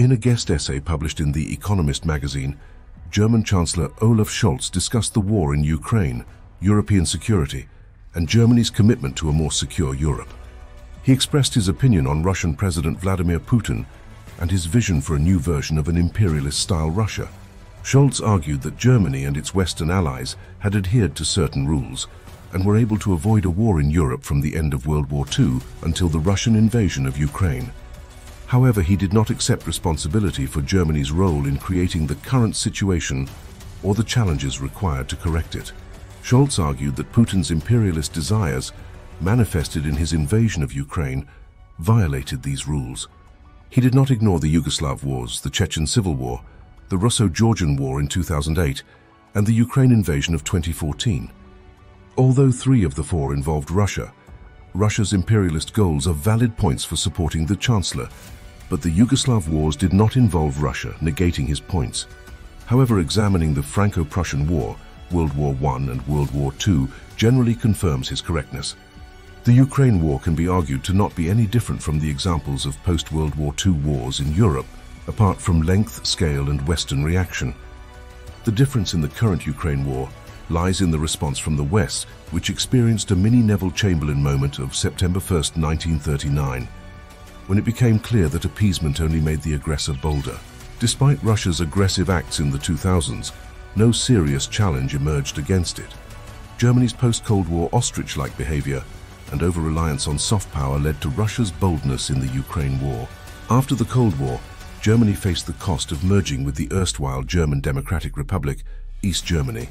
In a guest essay published in The Economist magazine, German Chancellor Olaf Scholz discussed the war in Ukraine, European security, and Germany's commitment to a more secure Europe. He expressed his opinion on Russian President Vladimir Putin and his vision for a new version of an imperialist-style Russia. Scholz argued that Germany and its Western allies had adhered to certain rules and were able to avoid a war in Europe from the end of World War II until the Russian invasion of Ukraine. However, he did not accept responsibility for Germany's role in creating the current situation or the challenges required to correct it. Scholz argued that Putin's imperialist desires, manifested in his invasion of Ukraine, violated these rules. He did not ignore the Yugoslav wars, the Chechen Civil War, the Russo-Georgian War in 2008, and the Ukraine invasion of 2014. Although 3 of the 4 involved Russia, Russia's imperialist goals are valid points for supporting the Chancellor, but the Yugoslav wars did not involve Russia, negating his points. However, examining the Franco-Prussian War, World War I and World War II, generally confirms his correctness. The Ukraine war can be argued to not be any different from the examples of post-World War II wars in Europe, apart from length, scale, and Western reaction. The difference in the current Ukraine war lies in the response from the West, which experienced a mini Neville Chamberlain moment of September 1, 1939, when it became clear that appeasement only made the aggressor bolder. Despite Russia's aggressive acts in the 2000s, no serious challenge emerged against it. Germany's post-Cold War ostrich-like behavior and over-reliance on soft power led to Russia's boldness in the Ukraine war. After the Cold War, Germany faced the cost of merging with the erstwhile German Democratic Republic, East Germany,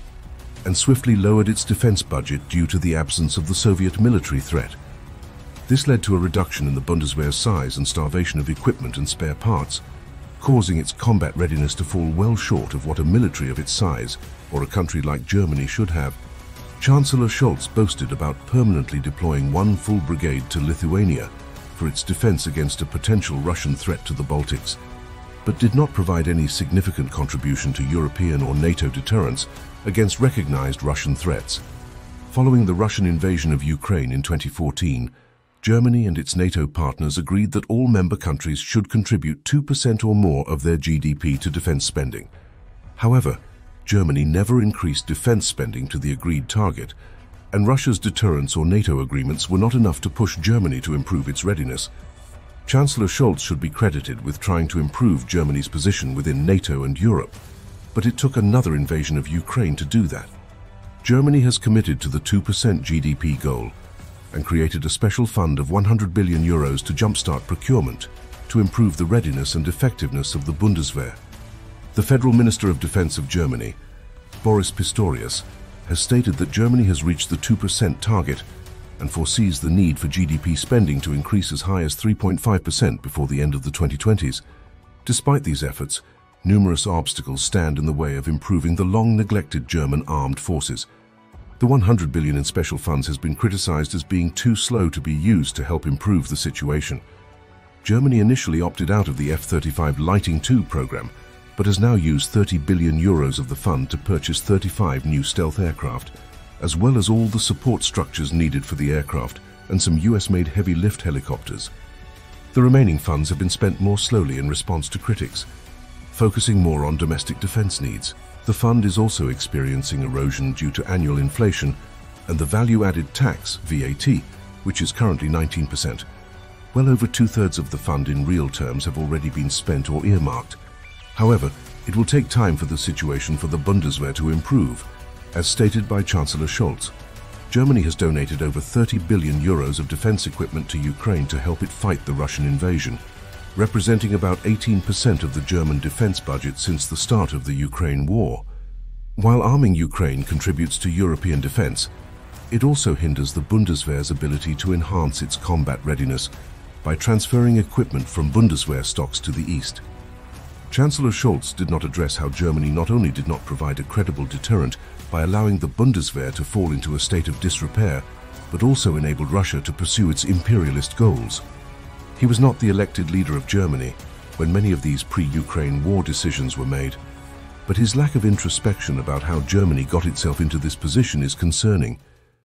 and swiftly lowered its defense budget due to the absence of the Soviet military threat. This led to a reduction in the Bundeswehr's size and starvation of equipment and spare parts, causing its combat readiness to fall well short of what a military of its size, or a country like Germany, should have. Chancellor Scholz boasted about permanently deploying 1 full brigade to Lithuania for its defense against a potential Russian threat to the Baltics, but did not provide any significant contribution to European or NATO deterrence against recognized Russian threats. Following the Russian invasion of Ukraine in 2014, Germany and its NATO partners agreed that all member countries should contribute 2% or more of their GDP to defense spending. However, Germany never increased defense spending to the agreed target, and Russia's deterrence or NATO agreements were not enough to push Germany to improve its readiness. Chancellor Scholz should be credited with trying to improve Germany's position within NATO and Europe, but it took another invasion of Ukraine to do that. Germany has committed to the 2% GDP goal and created a special fund of 100 billion euros to jumpstart procurement to improve the readiness and effectiveness of the Bundeswehr. The Federal Minister of Defense of Germany, Boris Pistorius, has stated that Germany has reached the 2% target and foresees the need for GDP spending to increase as high as 3.5% before the end of the 2020s. Despite these efforts, numerous obstacles stand in the way of improving the long-neglected German armed forces. The 100 billion in special funds has been criticized as being too slow to be used to help improve the situation. Germany initially opted out of the F-35 Lighting II program, but has now used 30 billion euros of the fund to purchase 35 new stealth aircraft, as well as all the support structures needed for the aircraft and some US-made heavy lift helicopters. The remaining funds have been spent more slowly in response to critics, focusing more on domestic defense needs. The fund is also experiencing erosion due to annual inflation and the value-added tax, VAT, which is currently 19%. Well over 2/3 of the fund in real terms have already been spent or earmarked. However, it will take time for the situation for the Bundeswehr to improve, as stated by Chancellor Scholz. Germany has donated over 30 billion euros of defense equipment to Ukraine to help it fight the Russian invasion, representing about 18% of the German defense budget since the start of the Ukraine war. While arming Ukraine contributes to European defense, it also hinders the Bundeswehr's ability to enhance its combat readiness by transferring equipment from Bundeswehr stocks to the east. Chancellor Scholz did not address how Germany not only did not provide a credible deterrent by allowing the Bundeswehr to fall into a state of disrepair, but also enabled Russia to pursue its imperialist goals. He was not the elected leader of Germany when many of these pre-Ukraine war decisions were made, but his lack of introspection about how Germany got itself into this position is concerning.